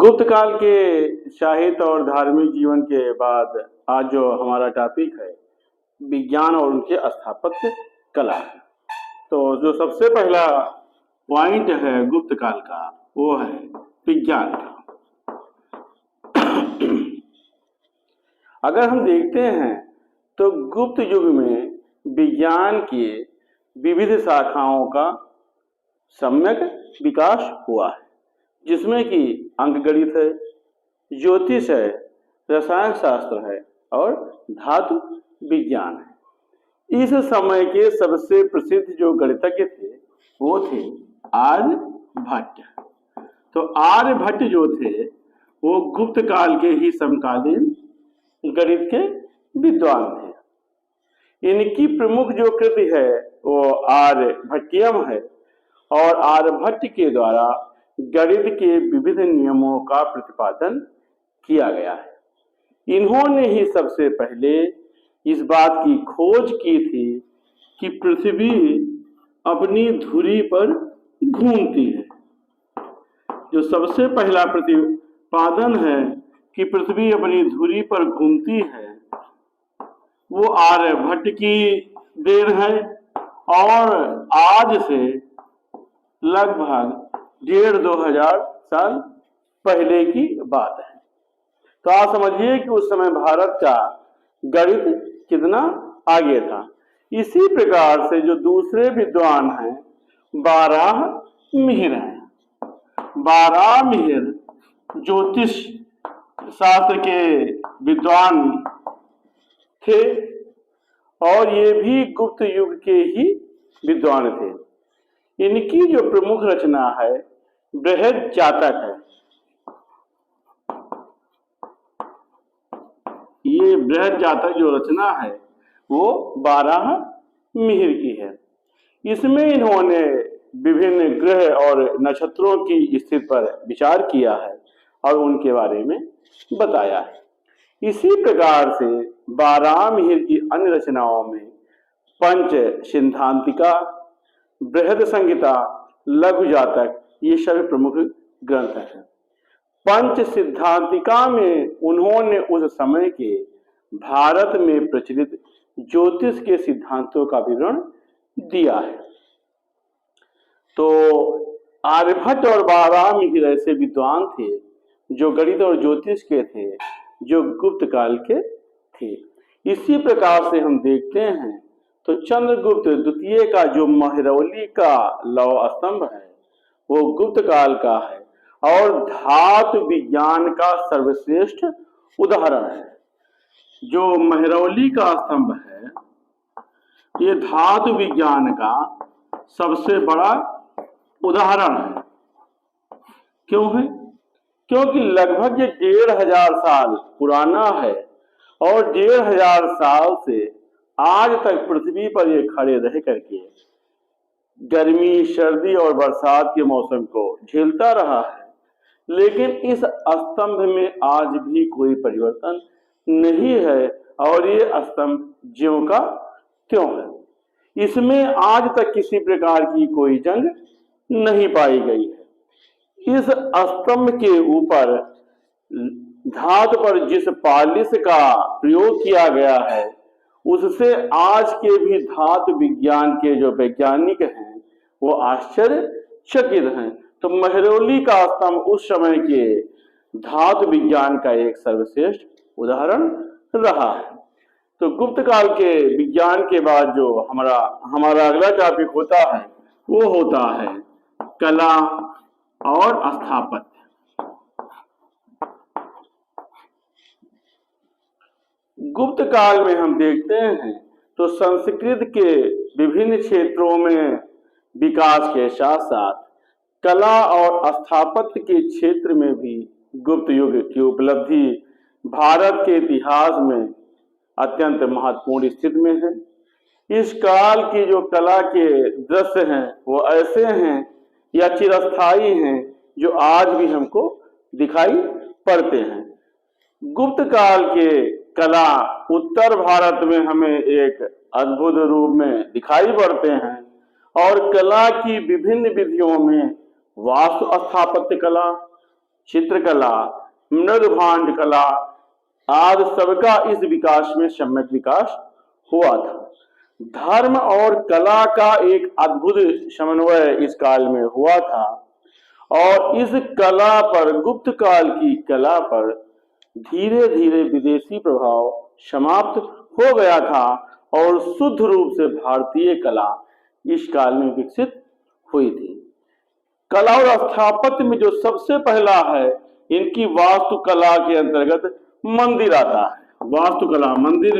गुप्त काल के साहित्य और धार्मिक जीवन के बाद आज जो हमारा टॉपिक है विज्ञान और उनके स्थापत्य कला। तो जो सबसे पहला पॉइंट है गुप्त काल का वो है विज्ञान का। अगर हम देखते हैं तो गुप्त युग में विज्ञान की विविध शाखाओं का सम्यक विकास हुआ है, जिसमें कि अंकगणित है, ज्योतिष है, रसायन शास्त्र है और धातु विज्ञान है। इस समय के सबसे प्रसिद्ध जो गणितज्ञ थे वो थे आर्यभट्ट। तो आर्यभट्ट जो थे वो गुप्त काल के ही समकालीन गणित के विद्वान थे। इनकी प्रमुख जो कृति है वो आर्यभट्टियम है और आर्यभट्ट के द्वारा गणित के विविध नियमों का प्रतिपादन किया गया है। इन्होंने ही सबसे पहले इस बात की खोज की थी कि पृथ्वी अपनी धुरी पर घूमती है। जो सबसे पहला प्रतिपादन है कि पृथ्वी अपनी धुरी पर घूमती है वो आर्यभट्ट की देन है और आज से लगभग 1500 साल पहले की बात है। तो आप समझिए कि उस समय भारत का गणित कितना आगे था। इसी प्रकार से जो दूसरे विद्वान हैं बारहमिहिर हैं। बारहमिहिर ज्योतिष शास्त्र के विद्वान थे और ये भी गुप्त युग के ही विद्वान थे। इनकी जो प्रमुख रचना है बृहद जातक है। ये बृहद जातक जो रचना है वो बारहमिहिर की है। इसमें इन्होंने विभिन्न ग्रह और नक्षत्रों की स्थिति पर विचार किया है और उनके बारे में बताया है। इसी प्रकार से बारहमिहिर की अन्य रचनाओं में पंच सिद्धांतिका, बृहद संहिता, लघु जातक ये सभी प्रमुख ग्रंथ हैं। पंच सिद्धांतिका में उन्होंने उस समय के भारत में प्रचलित ज्योतिष के सिद्धांतों का विवरण दिया है। तो आर्यभट्ट और बारहमिहिर ऐसे विद्वान थे जो गणित और ज्योतिष के थे, जो गुप्त काल के थे। इसी प्रकार से हम देखते हैं तो चंद्रगुप्त द्वितीय का जो महरौली का लौह स्तंभ है वो गुप्त काल का है और धातु विज्ञान का सर्वश्रेष्ठ उदाहरण है। जो महरौली का स्तंभ है ये धातु विज्ञान का सबसे बड़ा उदाहरण है। क्यों है? क्योंकि लगभग ये 1500 साल पुराना है और 1500 साल से आज तक पृथ्वी पर ये खड़े रह करके गर्मी, सर्दी और बरसात के मौसम को झेलता रहा है। लेकिन इस स्तंभ में आज भी कोई परिवर्तन नहीं है और ये स्तंभ ज्यों का त्यों है। इसमें आज तक किसी प्रकार की कोई जंग नहीं पाई गई है। इस स्तंभ के ऊपर धातु पर जिस पालिश का प्रयोग किया गया है उससे आज के भी धातु विज्ञान के जो वैज्ञानिक हैं वो आश्चर्यचकित हैं। तो महरौली का स्तंभ उस समय के धातु विज्ञान का एक सर्वश्रेष्ठ उदाहरण रहा है। तो गुप्त काल के विज्ञान के बाद जो हमारा अगला टॉपिक होता है वो होता है कला और स्थापत्य। गुप्त काल में हम देखते हैं तो संस्कृत के विभिन्न क्षेत्रों में विकास के साथ साथ कला और स्थापत्य के क्षेत्र में भी गुप्त युग की उपलब्धि भारत के इतिहास में अत्यंत महत्वपूर्ण स्थिति में है। इस काल की जो कला के दृश्य हैं वो ऐसे हैं या चिरस्थायी हैं जो आज भी हमको दिखाई पड़ते हैं। गुप्त काल के कला उत्तर भारत में हमें एक अद्भुत रूप में दिखाई पड़ते हैं और कला की विभिन्न विधियों में वास्तु स्थापत्य कला, चित्रकला, मृदभांड कला आदि सबका इस विकास में सम्यक विकास हुआ था। धर्म और कला का एक अद्भुत समन्वय इस काल में हुआ था और इस कला पर, गुप्त काल की कला पर धीरे धीरे विदेशी प्रभाव समाप्त हो गया था और शुद्ध रूप से भारतीय कला इस काल में विकसित हुई थी। कला और स्थापत्य में जो सबसे पहला है, इनकी वास्तुकला के अंतर्गत मंदिर आता है। वास्तुकला मंदिर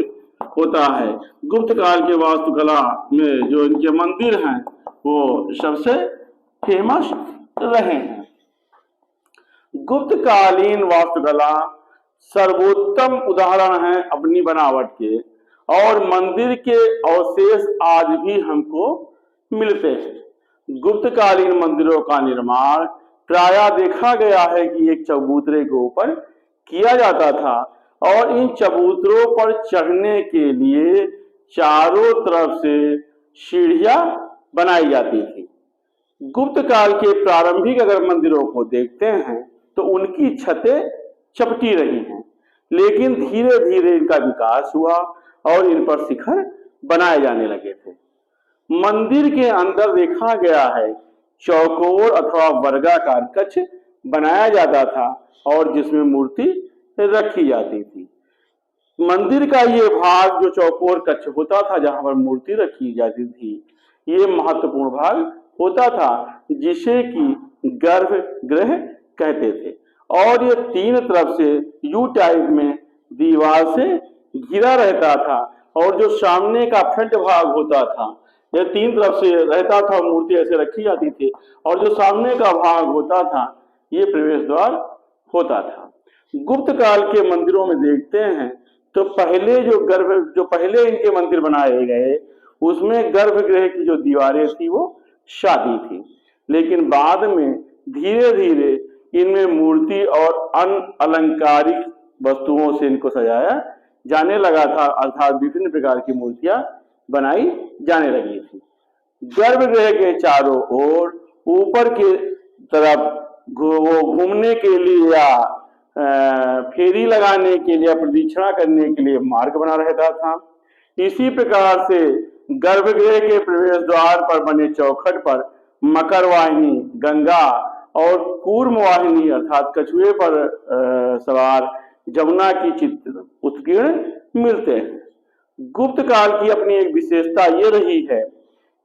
होता है। गुप्त काल के वास्तुकला में जो इनके मंदिर हैं वो सबसे फेमस रहे हैं। गुप्त कालीन वास्तुकला सर्वोत्तम उदाहरण है अपनी बनावट के और मंदिर के अवशेष आज भी हमको मिलते हैं। गुप्त कालीन मंदिरों का निर्माण प्रायः देखा गया है कि एक चबूतरे के ऊपर किया जाता था और इन चबूतरों पर चढ़ने के लिए चारों तरफ से सीढ़ियां बनाई जाती थी। गुप्त काल के प्रारंभिक अगर मंदिरों को देखते हैं तो उनकी छतें चपटी रही हैं, लेकिन धीरे धीरे इनका विकास हुआ और इन पर शिखर बनाए जाने लगे थे। मंदिर के अंदर देखा गया है चौकोर अथवा वर्गाकार कक्ष बनाया जाता था और जिसमें मूर्ति रखी जाती थी। मंदिर का ये भाग जो चौकोर कक्ष होता था जहां पर मूर्ति रखी जाती थी, ये महत्वपूर्ण भाग होता था जिसे कि गर्भगृह कहते थे और ये तीन तरफ से यू टाइप में दीवार से घिरा रहता था और जो सामने का फ्रंट भाग होता था यह तीन तरफ से रहता था, मूर्ति ऐसे रखी जाती थी और जो सामने का भाग होता था ये प्रवेश द्वार होता था। गुप्त काल के मंदिरों में देखते हैं तो पहले इनके मंदिर बनाए गए उसमें गर्भगृह की जो दीवारें थी वो शादी थी, लेकिन बाद में धीरे धीरे इनमें मूर्ति और अन्य अलंकारिक वस्तुओं से इनको सजाया जाने लगा था, अर्थात विभिन्न प्रकार की मूर्तियां बनाई जाने लगी थी। गर्भगृह के चारों ओर ऊपर की तरफ वो घूमने के लिए या फेरी लगाने के लिए, प्रदक्षिणा करने के लिए मार्ग बना रहता था। इसी प्रकार से गर्भगृह के प्रवेश द्वार पर बने चौखट पर मकर वाहिनी, गंगा और कूर्म वाहिनी अर्थात कछुए पर सवार जमुना की चित्र उत्कीर्ण मिलते हैं। गुप्त काल की अपनी एक विशेषता ये रही है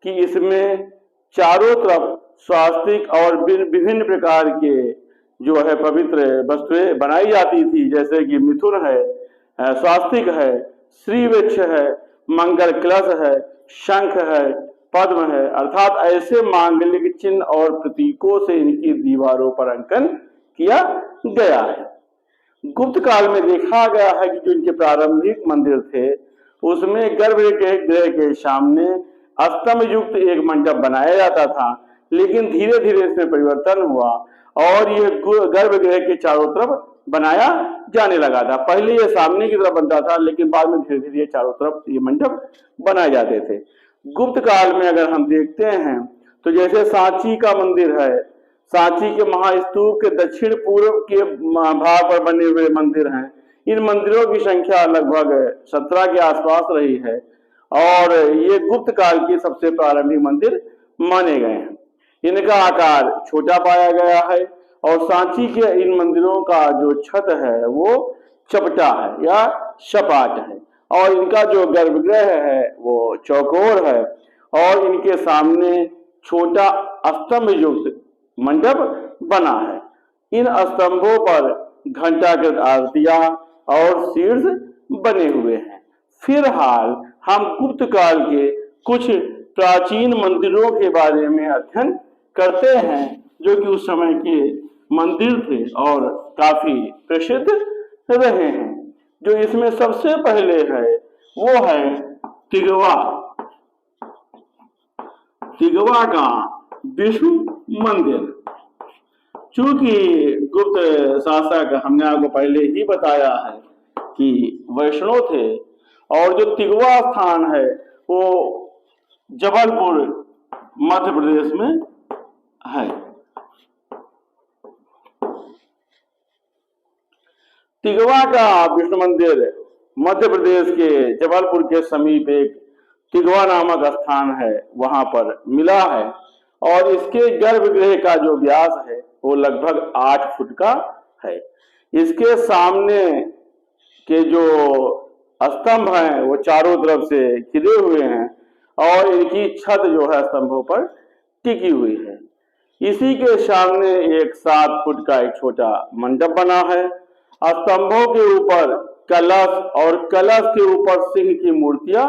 कि इसमें चारों तरफ स्वास्तिक और विभिन्न प्रकार के जो है पवित्र वस्तुएं बनाई जाती थी, जैसे कि मिथुन है, स्वास्तिक है, श्रीवृक्ष है, मंगल कलश है, शंख है, पद्म है, अर्थात ऐसे मांगलिक चिन्ह और प्रतीकों से इनकी दीवारों पर अंकन किया गया है। गुप्त काल में देखा गया है कि जो इनके प्रारंभिक मंदिर थे उसमें गर्भगृह के सामने स्तंभ युक्त एक मंडप बनाया जाता था, लेकिन धीरे धीरे इसमें परिवर्तन हुआ और ये गर्भगृह के चारों तरफ बनाया जाने लगा था। पहले ये सामने की तरफ बनता था, लेकिन बाद में धीरे धीरे चारों तरफ ये मंडप बनाए जाते थे। गुप्त काल में अगर हम देखते हैं तो जैसे सांची का मंदिर है, सांची के महास्तूप के दक्षिण पूर्व के भाग पर बने हुए मंदिर हैं। इन मंदिरों की संख्या लगभग 17 के आसपास रही है और ये गुप्त काल के सबसे प्रारंभिक मंदिर माने गए हैं। इनका आकार छोटा पाया गया है और सांची के इन मंदिरों का जो छत है वो चपटा है या सपाट है और इनका जो गर्भगृह है वो चौकोर है और इनके सामने छोटा स्तंभ युक्त मंडप बना है। इन स्तंभों पर घंटाकृत आरतियां और शीर्ष बने हुए हैं। फिलहाल हम गुप्त काल के कुछ प्राचीन मंदिरों के बारे में अध्ययन करते हैं जो कि उस समय के मंदिर थे और काफी प्रसिद्ध रहे हैं। जो इसमें सबसे पहले है वो है तिगवा का विष्णु मंदिर। चूंकि गुप्त शासक, हमने आपको पहले ही बताया है कि वैष्णव थे और जो तिगवा स्थान है वो जबलपुर मध्य प्रदेश में है। तिगवा का विष्णु मंदिर मध्य प्रदेश के जबलपुर के समीप एक तिगवा नामक स्थान है, वहां पर मिला है। और इसके गर्भगृह का जो व्यास है वो लगभग 8 फुट का है। इसके सामने के जो स्तंभ हैं वो चारों तरफ से घिरे हुए हैं और इनकी छत जो है स्तंभों पर टिकी हुई है। इसी के सामने एक 7 फुट का एक छोटा मंडप बना है। स्तंभों के ऊपर कलश और कलश के ऊपर सिंह की मूर्तियां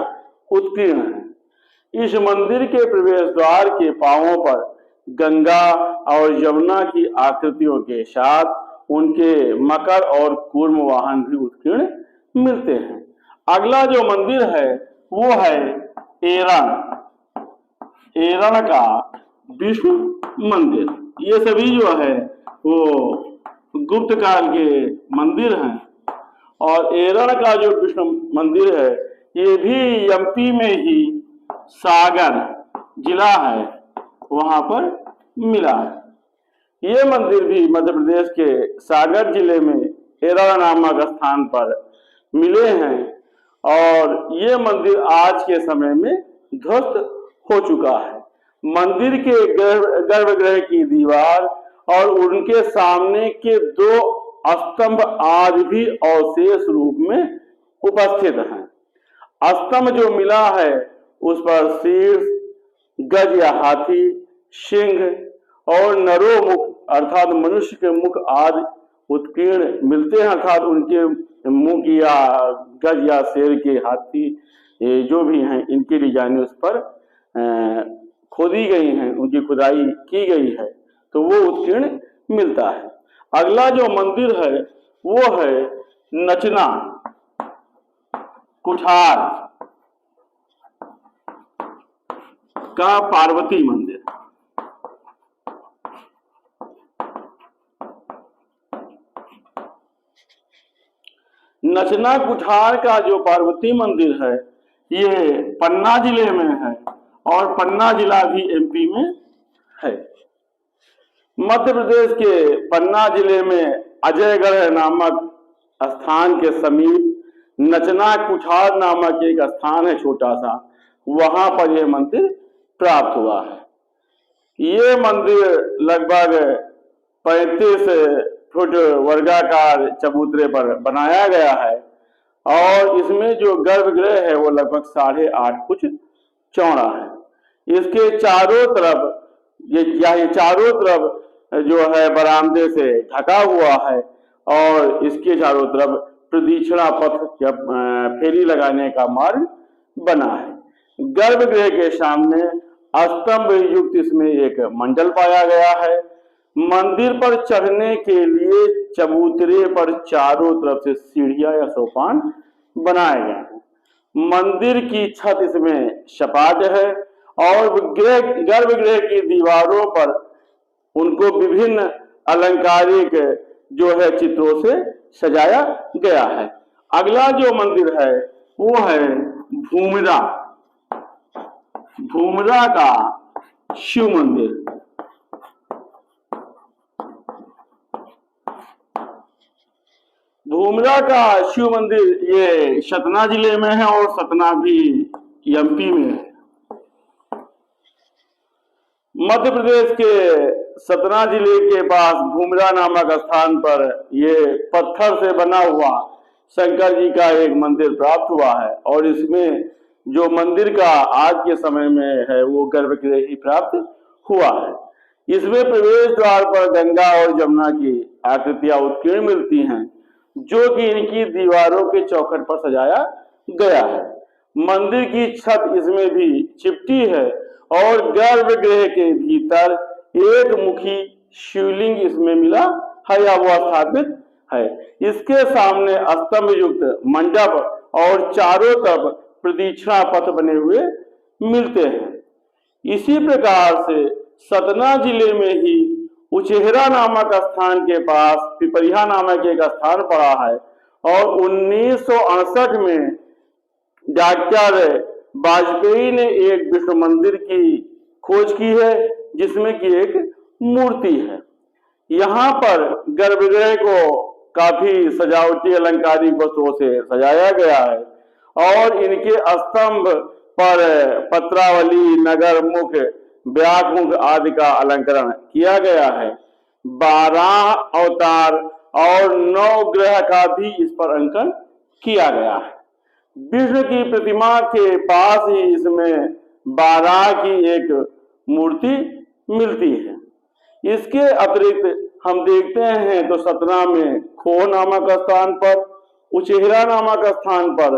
उत्कीर्ण हैं। इस मंदिर के प्रवेश द्वार के पांवों पर गंगा और यमुना की आकृतियों के साथ उनके मकर और कूर्म वाहन भी उत्कीर्ण मिलते हैं। अगला जो मंदिर है वो है एरण का विष्णु मंदिर। ये सभी जो है वो गुप्त काल के मंदिर हैं। और एरण का जो विष्णु मंदिर है ये भी एमपी में ही सागर जिला है, वहां पर मिला है। ये मंदिर भी मध्य प्रदेश के सागर जिले में एरण नामक स्थान पर मिले हैं और ये मंदिर आज के समय में ध्वस्त हो चुका है। मंदिर के गर्भगृह की दीवार और उनके सामने के 2 स्तंभ आज भी अवशेष रूप में उपस्थित हैं। स्तंभ जो मिला है उस पर शीर्ष, गज या हाथी, सिंह और नरोमुख अर्थात मनुष्य के मुख आदि उत्कीर्ण मिलते हैं, अर्थात उनके मुख या गज या शेर के, हाथी जो भी हैं इनकी डिजाइने उस पर खोदी गई हैं, उनकी खुदाई की गई है, तो वो उत्कीर्ण मिलता है। अगला जो मंदिर है वो है नचना कुठार का पार्वती मंदिर। नचना कुठार का जो पार्वती मंदिर है ये पन्ना जिले में है और पन्ना जिला भी एमपी में है। मध्य प्रदेश के पन्ना जिले में अजयगढ़ नामक स्थान के समीप नचना कुठार नामक एक स्थान है छोटा सा, वहां पर यह मंदिर प्राप्त हुआ है। ये मंदिर लगभग 35 फुट वर्गाकार चबूतरे पर बनाया गया है और इसमें जो गर्भगृह है वो लगभग 8.5 फुट चौड़ा है। इसके चारों तरफ ये चारों तरफ जो है बरामदे से ढका हुआ है और इसके चारों तरफ प्रदक्षिणा पथ या फेरी लगाने का मार्ग बना है। गर्भगृह के सामने स्तंभ युक्त इसमें एक मंडल पाया गया है। मंदिर पर चढ़ने के लिए चबूतरे पर चारों तरफ से सीढ़ियां या सोपान बनाए गए हैं। मंदिर की छत इसमें सपाट है और गर्भगृह की दीवारों पर उनको विभिन्न अलंकारिक जो है चित्रों से सजाया गया है। अगला जो मंदिर है वो है भूमरा का शिव मंदिर। भूमरा का शिव मंदिर ये सतना जिले में है और सतना भी एमपी में है। मध्य प्रदेश के सतना जिले के पास भूमरा नामक स्थान पर ये पत्थर से बना हुआ शंकर जी का एक मंदिर प्राप्त हुआ है और इसमें जो मंदिर का आज के समय में है वो गर्भगृह ही प्राप्त हुआ है। इसमें प्रवेश द्वार पर गंगा और यमुना की आकृतियां उत्कीर्ण मिलती हैं जो कि इनकी दीवारों के चौखट पर सजाया गया है। मंदिर की छत इसमें भी चिपटी है और गर्भगृह के भीतर एक मुखी शिवलिंग इसमें मिला है या वो स्थापित है। इसके सामने स्तंभ युक्त मंडप और चारों तरफ प्रदक्षिणा पथ बने हुए मिलते हैं। इसी प्रकार से सतना जिले में ही उचेहरा नामक स्थान के पास पिपरिया नामक एक स्थान पड़ा है और 1968 में डॉक्टर वाजपेयी ने एक विष्णु मंदिर की खोज की है जिसमें की एक मूर्ति है। यहाँ पर गर्भगृह को काफी सजावटी अलंकारिक वस्तुओं से सजाया गया है और इनके स्तंभ पर पत्रावली, नगर मुख, व्याघमुख आदि का अलंकरण किया गया है। 12 अवतार और 9 ग्रह का भी इस पर अंकन किया गया है। विष्णु की प्रतिमा के पास ही इसमें 12 की एक मूर्ति मिलती है। इसके अतिरिक्त हम देखते हैं तो सतना में खोह नामक स्थान पर, उचेहरा नामक स्थान पर,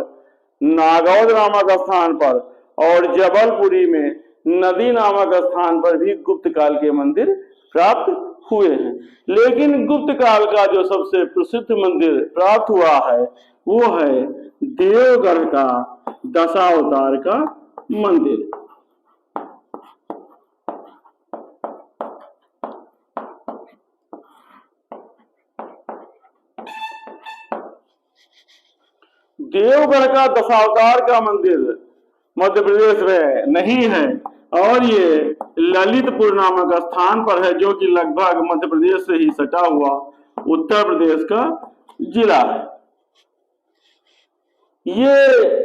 नागौद नामक स्थान पर और जबलपुरी में नदी नामक स्थान पर भी गुप्त काल के मंदिर प्राप्त हुए हैं। लेकिन गुप्त काल का जो सबसे प्रसिद्ध मंदिर प्राप्त हुआ है वो है देवगढ़ का दशावतार का मंदिर। देवगढ़ का दशावतार का मंदिर मध्य प्रदेश में नहीं है और ये ललितपुर नामक स्थान पर है, जो कि लगभग मध्य प्रदेश से ही सटा हुआ उत्तर प्रदेश का जिला है। ये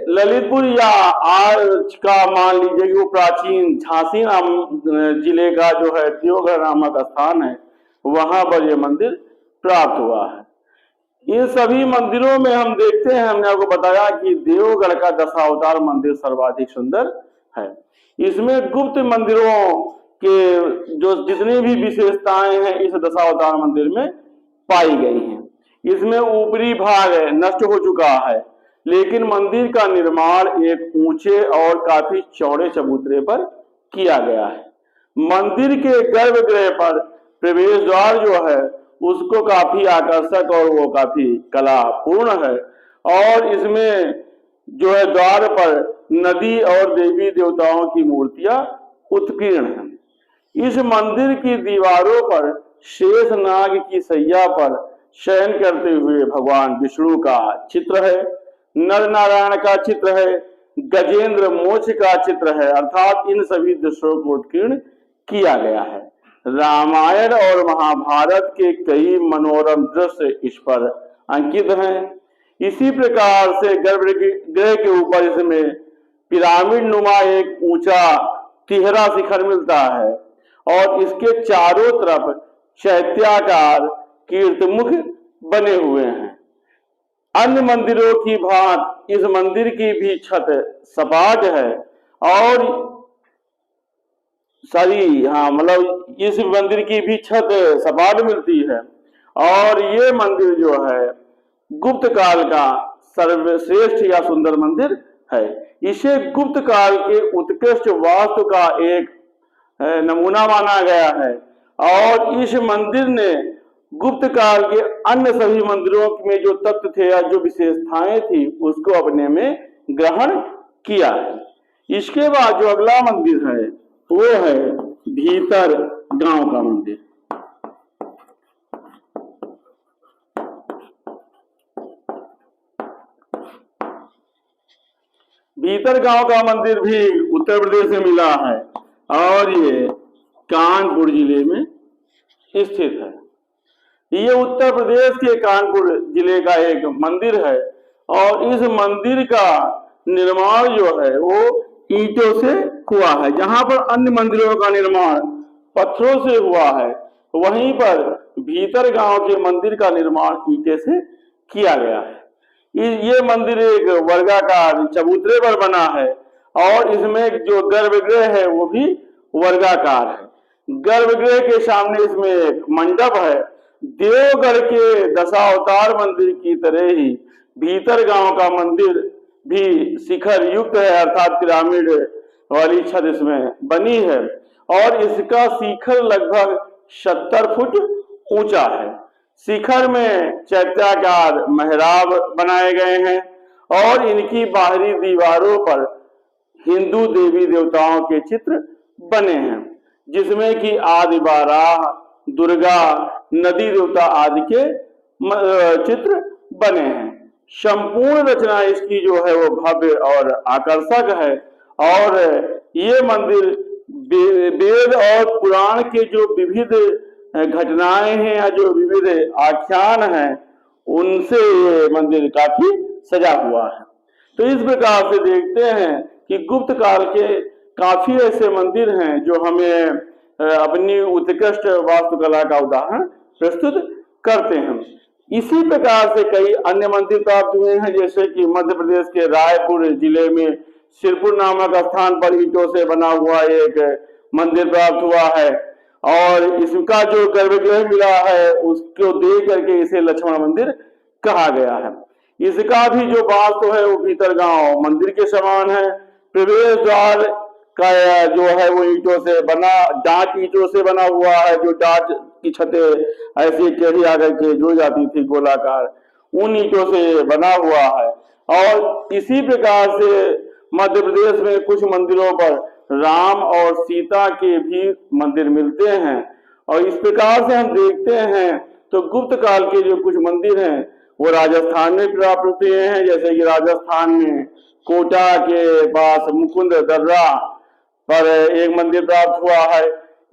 ललितपुर या आज का मान लीजिए कि वो प्राचीन झांसी जिले का जो है देवगढ़ नामक स्थान है, वहां पर यह मंदिर प्राप्त हुआ है। इन सभी मंदिरों में हम देखते हैं, हमने आपको बताया कि देवगढ़ का दशावतार मंदिर सर्वाधिक सुंदर है। इसमें गुप्त मंदिरों के जो जितनी भी विशेषताएं हैं इस दशावतार मंदिर में पाई गई हैं। इसमें ऊपरी भाग नष्ट हो चुका है, लेकिन मंदिर का निर्माण एक ऊंचे और काफी चौड़े चबूतरे पर किया गया है। मंदिर के गर्भगृह पर प्रवेश द्वार जो है उसको काफी आकर्षक और वो काफी कलापूर्ण है और इसमें जो है द्वार पर नदी और देवी देवताओं की मूर्तियां उत्कीर्ण हैं। इस मंदिर की दीवारों पर शेषनाग की सैया पर शयन करते हुए भगवान विष्णु का चित्र है, नर नारायण का चित्र है, गजेंद्र मोक्ष का चित्र है, अर्थात इन सभी दृश्यों को उत्कीर्ण किया गया है। रामायण और महाभारत के कई मनोरम दृश्य इस पर अंकित हैं। इसी प्रकार से गर्भगृह के ऊपर इसमें पिरामिड नुमा एक ऊंचा तिहरा शिखर मिलता है और इसके चारों तरफ चैत्याकार कीर्तमुख बने हुए हैं। अन्य मंदिरों की भांति इस मंदिर की भी छत सपाट है और मतलब इस मंदिर की भी छत सपाट मिलती है और ये मंदिर जो है गुप्त काल का सर्वश्रेष्ठ या सुंदर मंदिर है। इसे गुप्त काल के उत्कृष्ट वास्तु का एक नमूना माना गया है और इस मंदिर ने गुप्त काल के अन्य सभी मंदिरों में जो तत्व थे या जो विशेषताएं थी उसको अपने में ग्रहण किया है। इसके बाद जो अगला मंदिर है वो है भीतर गांव का मंदिर। भीतर गांव का मंदिर भी उत्तर प्रदेश में मिला है और ये कानपुर जिले में स्थित है। ये उत्तर प्रदेश के कानपुर जिले का एक मंदिर है और इस मंदिर का निर्माण जो है वो ईंटों से हुआ है। जहां पर अन्य मंदिरों का निर्माण पत्थरों से हुआ है, वहीं पर भीतर गांव के मंदिर का निर्माण ईंटे से किया गया है। ये मंदिर एक वर्गाकार चबूतरे पर बना है और इसमें जो गर्भगृह है वो भी वर्गाकार है। गर्भगृह के सामने इसमें एक मंडप है। देवगढ़ के दशावतार मंदिर की तरह ही भीतर गांव का मंदिर भी शिखर युक्त है, अर्थात पिरामिड वाली छत इसमें बनी है और इसका शिखर लगभग 70 फुट ऊंचा है। शिखर में चैत्याकार मेहराब बनाए गए हैं और इनकी बाहरी दीवारों पर हिंदू देवी देवताओं के चित्र बने हैं, जिसमें कि आदि बाराह, दुर्गा, नदी देवता आदि के चित्र बने हैं। संपूर्ण रचना इसकी जो है वो भव्य और आकर्षक है और ये मंदिर वेद और पुराण के जो विविध घटनाएं हैं या जो विविध आख्यान हैं उनसे ये मंदिर काफी सजा हुआ है। तो इस प्रकार से देखते हैं कि गुप्त काल के काफी ऐसे मंदिर हैं जो हमें अपनी उत्कृष्ट वास्तुकला का उदाहरण प्रस्तुत करते हैं। इसी प्रकार से कई अन्य मंदिर प्राप्त हुए हैं, जैसे कि मध्य प्रदेश के रायपुर जिले में सिरपुर नामक स्थान पर ईंटों से बना हुआ एक मंदिर प्राप्त हुआ है, और इसका जो गर्भगृह मिला है उसको देख करके इसे लक्ष्मण मंदिर कहा गया है। इसका भी जो वास्तु है वो भीतर गांव मंदिर के समान है। प्रवेश द्वार का जो है वो ईंटों से बना, डांट ईंटों से बना हुआ है, जो डांट की छतें ऐसी टेढ़ी आकर के जुड़ जाती थी गोलाकार, उन ईंटों से बना हुआ है। और इसी प्रकार से मध्य प्रदेश में कुछ मंदिरों पर राम और सीता के भी मंदिर मिलते हैं। और इस प्रकार से हम देखते हैं तो गुप्त काल के जो कुछ मंदिर हैं वो राजस्थान में प्राप्त हुए हैं, जैसे कि राजस्थान में कोटा के पास मुकुंद दर्रा पर एक मंदिर प्राप्त हुआ है।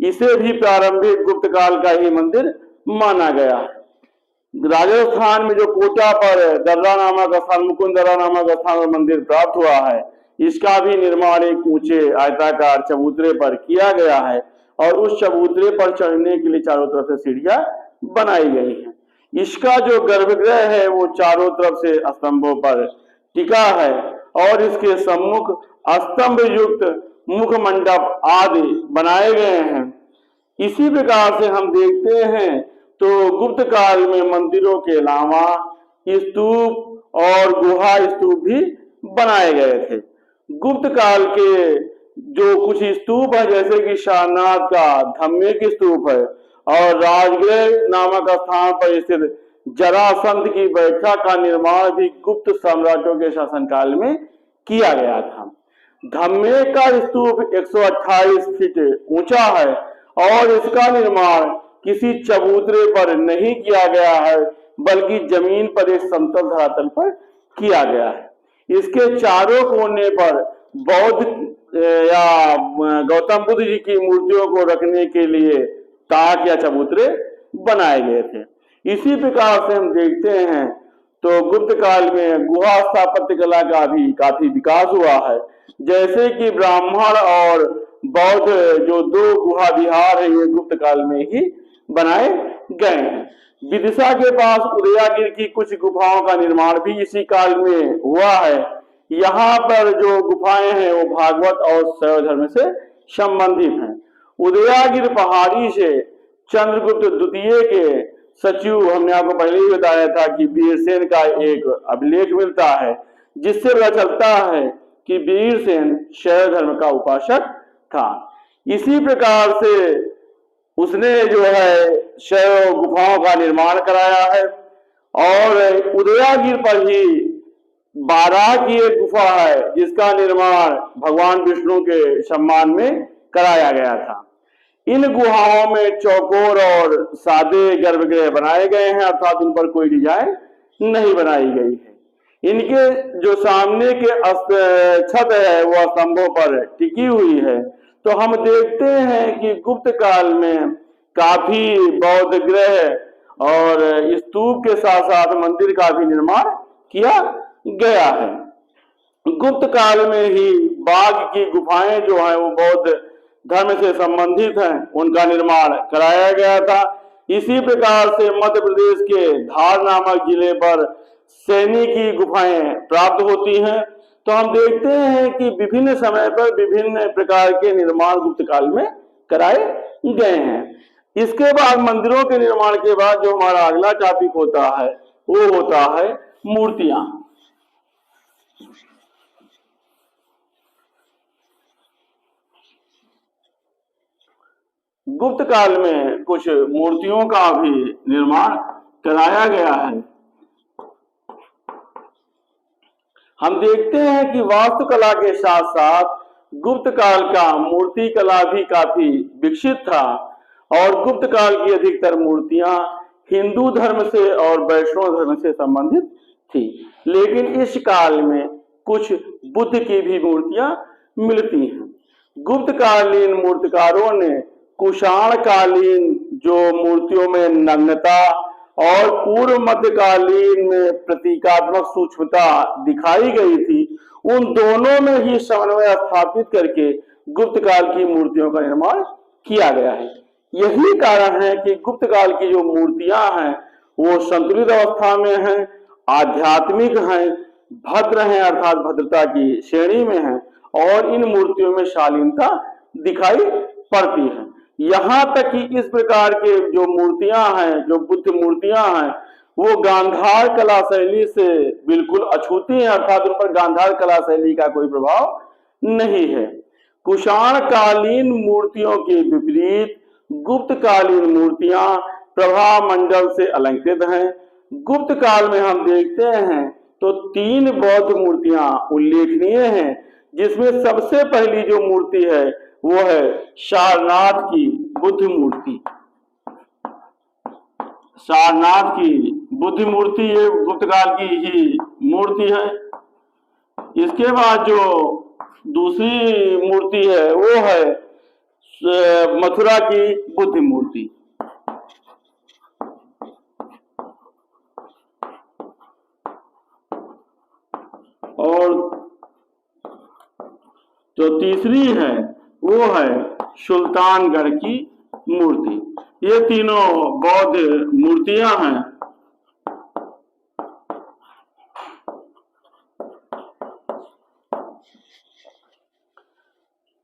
इसे भी प्रारंभिक गुप्त काल का ही मंदिर माना गया है। राजस्थान में जो कोटा पर दर्रा नामक स्थान, मुकुंद दर्रा नामक स्थान पर मंदिर प्राप्त हुआ है, इसका भी निर्माण एक ऊंचे आयताकार चबूतरे पर किया गया है, और उस चबूतरे पर चढ़ने के लिए चारों तरफ से सीढ़ियां बनाई गई हैं। इसका जो गर्भगृह है वो चारों तरफ से स्तंभों पर टिका है, और इसके सम्मुख स्तंभ युक्त मुख मंडप आदि बनाए गए हैं। इसी प्रकार से हम देखते हैं तो गुप्त काल में मंदिरों के अलावा स्तूप और गुहा स्तूप भी बनाए गए थे। गुप्त काल के जो कुछ स्तूप है, जैसे कि सारनाथ का धम्मिक स्तूप है, और राजगृह नामक स्थान पर स्थित जरासंध की बैठक का निर्माण भी गुप्त सम्राटों के शासनकाल में किया गया था। धम्मिक का स्तूप 128 फीट ऊंचा है, और इसका निर्माण किसी चबूतरे पर नहीं किया गया है, बल्कि जमीन पर एक समतल धरातल पर किया गया है। इसके चारों कोने पर बौद्ध या गौतम बुद्ध जी की मूर्तियों को रखने के लिए ताक या चबूतरे बनाए गए थे। इसी प्रकार से हम देखते हैं तो गुप्त काल में गुहा स्थापत्य कला का भी काफी विकास हुआ है, जैसे कि ब्राह्मण और बौद्ध जो दो गुहा विहार है ये गुप्त काल में ही बनाए गए हैं। विदिशा के पास उदयागिर की कुछ गुफाओं का निर्माण भी इसी काल में हुआ है। यहाँ पर जो गुफाएं हैं वो भागवत और शैव धर्म से संबंधित हैं। उदयागिर पहाड़ी से चंद्रगुप्त द्वितीय के सचिव, हमने आपको पहले ही बताया था कि वीरसेन का एक अभिलेख मिलता है, जिससे पता चलता है कि वीरसेन शैव धर्म का उपासक था। इसी प्रकार से उसने जो है शैव गुफाओं का निर्माण कराया है, और उदयागिर पर ही बाराह की एक गुफा है जिसका निर्माण भगवान विष्णु के सम्मान में कराया गया था। इन गुहाओं में चौकोर और सादे गर्भगृह बनाए गए हैं, अर्थात उन पर कोई डिजाइन नहीं बनाई गई है। इनके जो सामने के छत है वो स्तंभों पर टिकी हुई है। तो हम देखते हैं कि गुप्त काल में काफी बौद्ध गृह और स्तूप के साथ साथ मंदिर का भी निर्माण किया गया है। गुप्त काल में ही बाघ की गुफाएं जो है वो बौद्ध धर्म से संबंधित हैं, उनका निर्माण कराया गया था। इसी प्रकार से मध्य प्रदेश के धार नामक जिले पर सैनी की गुफाएं प्राप्त होती हैं। तो हम देखते हैं कि विभिन्न समय पर विभिन्न प्रकार के निर्माण गुप्त काल में कराए गए हैं। इसके बाद मंदिरों के निर्माण के बाद जो हमारा अगला टॉपिक होता है वो होता है मूर्तियां। गुप्त काल में कुछ मूर्तियों का भी निर्माण कराया गया है। हम देखते हैं कि वास्तुकला के साथ साथ गुप्त काल का मूर्ति कला भी काफी विकसित था, और गुप्त काल की अधिकतर मूर्तियां हिंदू धर्म से और वैष्णव धर्म से संबंधित थी। लेकिन इस काल में कुछ बुद्ध की भी मूर्तियां मिलती हैं। गुप्त कालीन मूर्तिकारों ने कुषाण कालीन जो मूर्तियों में नग्नता और पूर्व मध्यकालीन में प्रतीकात्मक सूक्ष्मता दिखाई गई थी, उन दोनों में ही समन्वय स्थापित करके गुप्त काल की मूर्तियों का निर्माण किया गया है। यही कारण है कि गुप्त काल की जो मूर्तियां हैं वो संतुलित अवस्था में हैं, आध्यात्मिक हैं, भद्र हैं अर्थात भद्रता की श्रेणी में हैं, और इन मूर्तियों में शालीनता दिखाई पड़ती है। यहाँ तक कि इस प्रकार के जो मूर्तियां हैं, जो बुद्ध मूर्तियां हैं, वो गांधार कला शैली से बिल्कुल अछूती हैं, अर्थात उन पर गांधार कला शैली का कोई प्रभाव नहीं है। कुषाण कालीन मूर्तियों के विपरीत गुप्त कालीन मूर्तियां प्रभा मंडल से अलंकृत हैं। गुप्त काल में हम देखते हैं तो 3 बौद्ध मूर्तियां उल्लेखनीय हैं, जिसमें सबसे पहली जो मूर्ति है वो है सारनाथ की बुद्ध मूर्ति। सारनाथ की बुद्ध मूर्ति ये गुप्त काल की ही मूर्ति है। इसके बाद जो दूसरी मूर्ति है वो है मथुरा की बुद्ध मूर्ति। और जो तीसरी है वो है सुल्तानगढ़ की मूर्ति। ये तीनों बौद्ध मूर्तियां हैं।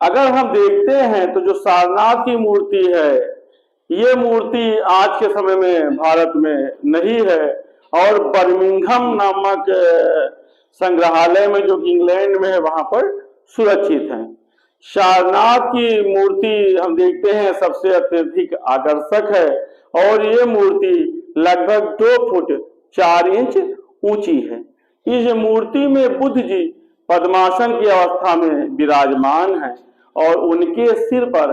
अगर हम देखते हैं तो जो सारनाथ की मूर्ति है, ये मूर्ति आज के समय में भारत में नहीं है और बर्मिंघम नामक संग्रहालय में जो इंग्लैंड में है वहां पर सुरक्षित है। सारनाथ की मूर्ति हम देखते हैं सबसे अत्यधिक आकर्षक है और ये मूर्ति लगभग 2 फुट 4 इंच ऊंची है। इस मूर्ति में बुद्ध जी पद्मासन की अवस्था में विराजमान है और उनके सिर पर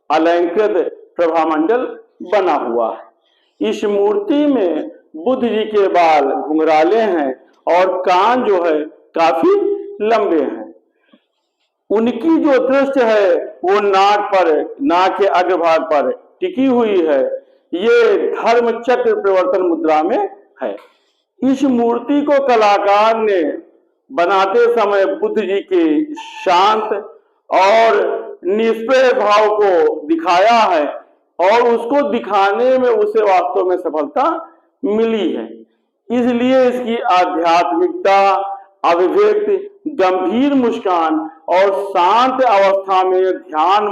अलंकृत प्रभामंडल बना हुआ है। इस मूर्ति में बुद्ध जी के बाल घुंघराले हैं और कान जो है काफी लंबे हैं। उनकी जो दृष्टि है वो नाक के अग्रभाग पर टिकी हुई है। ये धर्म चक्र प्रवर्तन मुद्रा में है। इस मूर्ति को कलाकार ने बनाते समय बुद्ध जी के शांत और निष्प्रिय भाव को दिखाया है और उसको दिखाने में उसे वास्तव में सफलता मिली है। इसलिए इसकी आध्यात्मिकता, अभिव्यक्ति, गंभीर मुस्कान और शांत अवस्था में ध्यान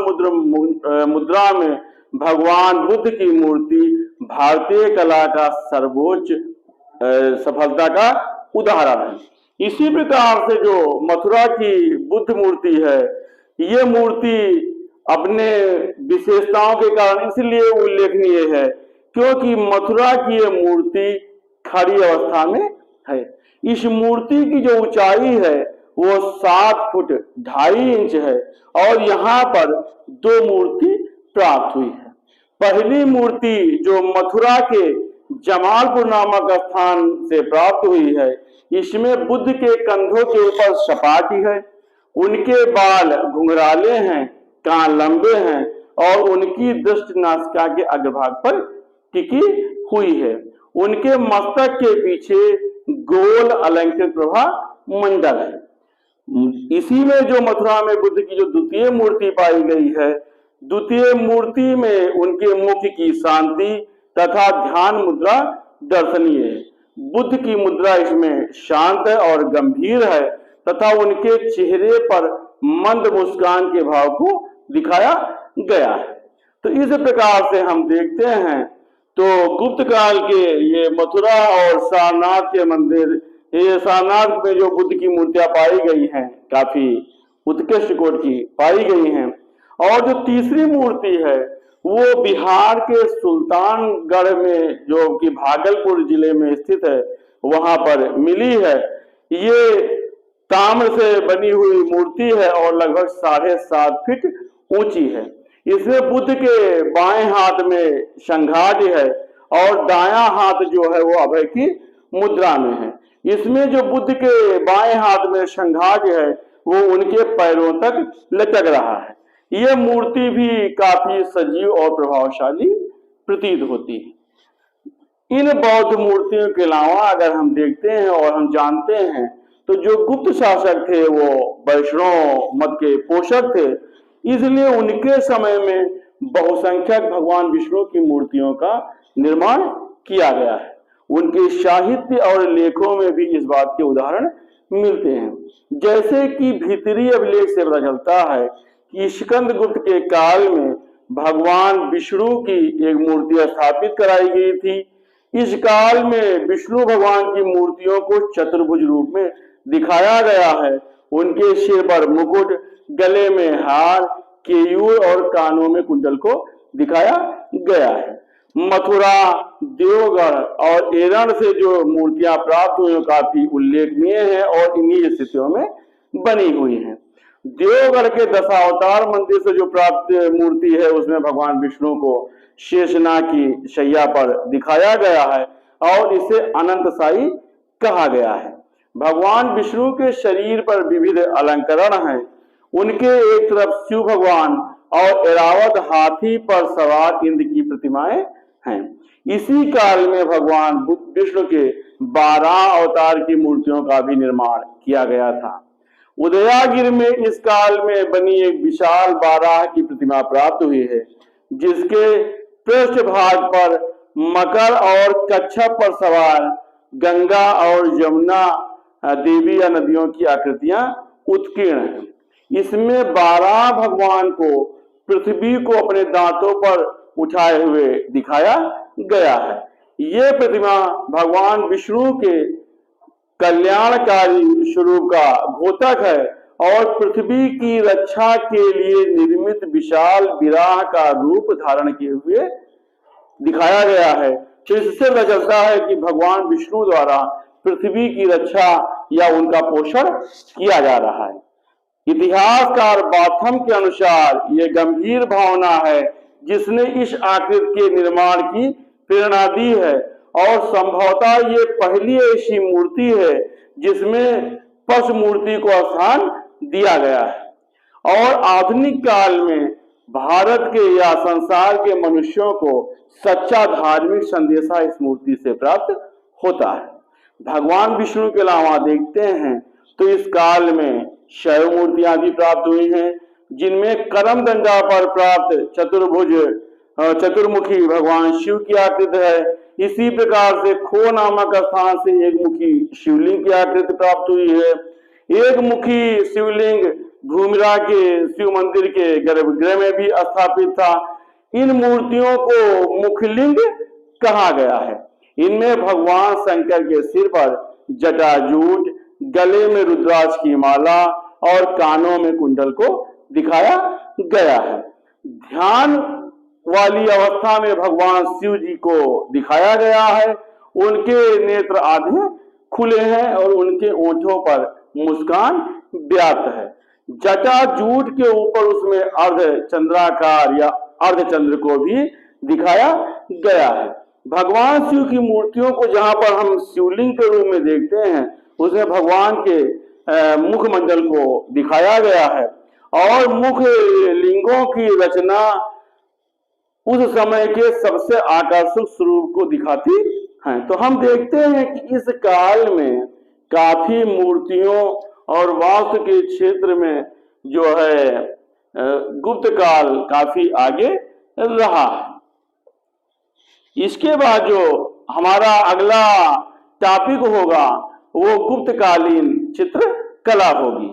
मुद्रा में भगवान बुद्ध की मूर्ति भारतीय कला का सर्वोच्च सफलता का उदाहरण है। इसी प्रकार से जो मथुरा की बुद्ध मूर्ति है, ये मूर्ति अपने विशेषताओं के कारण इसलिए उल्लेखनीय है क्योंकि मथुरा की ये मूर्ति खड़ी अवस्था में है। इस मूर्ति की जो ऊंचाई है वो 7 फुट 2.5 इंच है और यहाँ पर 2 मूर्ति प्राप्त हुई है। पहली मूर्ति जो मथुरा के जमालपुर नामक स्थान से प्राप्त हुई है, इसमें बुद्ध के कंधों के ऊपर सपाटी है, उनके बाल घुंघराले हैं, कान लंबे हैं और उनकी दृष्टि नासिका के अग्रभाग पर टिकी हुई है। उनके मस्तक के पीछे गोल अलंकृत प्रभा मंडल है। इसी में जो मथुरा में बुद्ध की जो द्वितीय मूर्ति पाई गई है, द्वितीय मूर्ति में उनके मुख की शांति तथा ध्यान मुद्रा दर्शनीय है। बुद्ध की मुद्रा इसमें शांत है और गंभीर है तथा उनके चेहरे पर मंद मुस्कान के भाव को दिखाया गया है। तो इस प्रकार से हम देखते हैं तो गुप्त काल के ये मथुरा और सारनाथ के मंदिर, ये सारनाथ में जो बुद्ध की मूर्तियां पाई गई हैं काफी उत्कृष्ट कोटि की पाई गई हैं। और जो तीसरी मूर्ति है वो बिहार के सुल्तानगढ़ में जो कि भागलपुर जिले में स्थित है वहां पर मिली है। ये ताम्र से बनी हुई मूर्ति है और लगभग 7.5 फीट ऊंची है। इसमें बुद्ध के बाएं हाथ में शंघाज है और दायां हाथ जो है वो अभय की मुद्रा में है। इसमें जो बुद्ध के बाएं हाथ में शंघाज है वो उनके पैरों तक लटक रहा है। यह मूर्ति भी काफी सजीव और प्रभावशाली प्रतीत होती है। इन बौद्ध मूर्तियों के अलावा अगर हम देखते हैं और हम जानते हैं तो जो गुप्त शासक थे वो वैष्णव मत के पोषक थे, इसलिए उनके समय में बहुसंख्यक भगवान विष्णु की मूर्तियों का निर्माण किया गया है। उनके साहित्य और लेखों में भी इस बात के उदाहरण मिलते हैं। जैसे कि भीतरी अभिलेख से पता चलता है कि स्कंदगुप्त के काल में भगवान विष्णु की एक मूर्ति स्थापित कराई गई थी। इस काल में विष्णु भगवान की मूर्तियों को चतुर्भुज रूप में दिखाया गया है। उनके सिर पर मुकुट, गले में हार, केयूर और कानों में कुंडल को दिखाया गया है। मथुरा, देवगढ़ और एरण से जो मूर्तियां प्राप्त हुई काफी उल्लेखनीय है और इन्हीं स्थितियों में बनी हुई हैं। देवगढ़ के दशावतार मंदिर से जो प्राप्त मूर्ति है उसमें भगवान विष्णु को शेषनाग की शैया पर दिखाया गया है और इसे अनंतसाई कहा गया है। भगवान विष्णु के शरीर पर विविध अलंकरण हैं। उनके एक तरफ शिव भगवान और ऐरावत हाथी पर सवार इंद्र की प्रतिमाएं हैं। इसी काल में भगवान विष्णु के 12 अवतार की मूर्तियों का भी निर्माण किया गया था। उदयागिरि में इस काल में बनी एक विशाल बाराह की प्रतिमा प्राप्त हुई है, जिसके पृष्ठभाग पर मकर और कच्छप पर सवार गंगा और यमुना देवी या नदियों की आकृतियां उत्कीर्ण हैं। इसमें 12 भगवान को पृथ्वी को अपने दांतों पर उठाए हुए दिखाया गया है। ये प्रतिमा भगवान विष्णु के कल्याणकारी स्वरूप का द्योतक है और पृथ्वी की रक्षा के लिए निर्मित विशाल विराह का रूप धारण किए हुए दिखाया गया है। तो इससे पता चलता है कि भगवान विष्णु द्वारा पृथ्वी की रक्षा या उनका पोषण किया जा रहा है। इतिहासकार बाथम के अनुसार यह गंभीर भावना है जिसने इस आकृति के निर्माण की प्रेरणा दी है और संभवतः ये पहली ऐसी मूर्ति है जिसमें पशु मूर्ति को स्थान दिया गया है और आधुनिक काल में भारत के या संसार के मनुष्यों को सच्चा धार्मिक संदेशा इस मूर्ति से प्राप्त होता है। भगवान विष्णु के अलावा देखते हैं तो इस काल में शैव मूर्तियां भी प्राप्त हुई हैं, जिनमें करमगंगा पर प्राप्त चतुर्मुखी भगवान शिव की आकृति है। इसी प्रकार से खो नामक स्थान से एक मुखी शिवलिंग की आकृति प्राप्त हुई है। एक मुखी शिवलिंग भूमिरा के शिव मंदिर के गर्भगृह में भी स्थापित था। इन मूर्तियों को मुखलिंग कहा गया है। इनमें भगवान शंकर के सिर पर जटाजूट, गले में रुद्राक्ष की माला और कानों में कुंडल को दिखाया गया है। ध्यान वाली अवस्था में भगवान शिव जी को दिखाया गया है। उनके नेत्र आधे खुले हैं और उनके ओंठों पर मुस्कान व्याप्त है। जटाजूट के ऊपर उसमें अर्ध चंद्राकार या अर्धचंद्र को भी दिखाया गया है। भगवान शिव की मूर्तियों को जहां पर हम शिवलिंग के रूप में देखते हैं उसमें भगवान के मुखमंडल को दिखाया गया है और मुख लिंगों की रचना उस समय के सबसे आकर्षक स्वरूप को दिखाती हैं। तो हम देखते हैं कि इस काल में काफी मूर्तियों और वास्तु के क्षेत्र में जो है गुप्त काल काफी आगे रहा। इसके बाद जो हमारा अगला टॉपिक होगा वो गुप्तकालीन चित्रकला होगी।